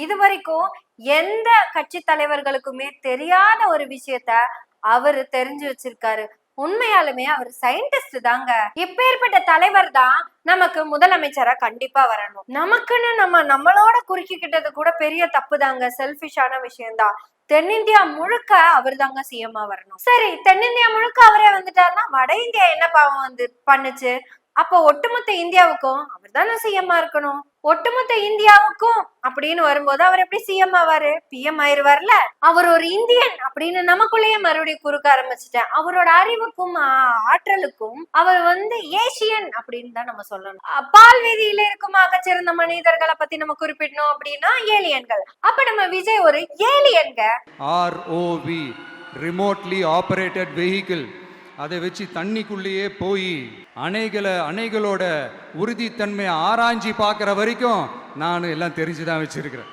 இது வரைக்கும் எந்த கட்சி தலைவர்களுக்குமே தெரியாத ஒரு விஷயத்த அவரு தெரிஞ்சு வச்சிருக்காரு. உண்மையாலுமே அவர் சயின்டிஸ்ட் தாங்க. இப்பேற்பட்ட தலைவர் தான் நமக்கு முதலமைச்சரா கண்டிப்பா வரணும். நமக்குன்னு நம்மளோட குறுக்கிக்கிட்டது கூட பெரிய தப்பு தாங்க, செல்பிஷான விஷயம்தான். தென்னிந்தியா முழுக்க அவர் தாங்க சிஎம்மா வரணும். சரி, தென்னிந்தியா முழுக்க அவரே வந்துட்டாருன்னா வட இந்தியா என்ன பாவம் பண்ணுச்சு? அப்போ ஒட்டுமொத்த இந்தியாவுக்கும் அவர் தானே சிஎம்மா இருக்கணும். ஒட்டுமொத்த இந்தியாவுக்கும் அப்படின்னு வரும்போது அவர் எப்படி சிஎம் ஆவாரு? பிஎம் ஆயிருவார்ல. அவர் ஒரு இந்தியன் அப்படின்னு நமக்குள்ளேயே மறுபடியும் குறுக்க ஆரம்பிச்சுட்டேன். அவரோட அறிவுக்கும் ஆற்றலுக்கும் அவர் ஏசியன் அப்படின்னு தான் நம்ம சொல்லணும். பால் வீதியில இருக்கும் ஆகச்சிறந்த மனிதர்களை பத்தி நம்ம குறிப்பிடணும் அப்படின்னா ஏலியன்கள். அப்ப நம்ம விஜய் ஒரு ஏலியன்க. ROV, remotely operated vehicle. அதை வச்சு தண்ணிக்குள்ளேயே போய் அணைகளோட உறுதித்தன்மையை ஆராய்ச்சி பார்க்குற வரைக்கும் நான் எல்லாம் தெரிஞ்சுதான் வச்சிருக்கிறேன்.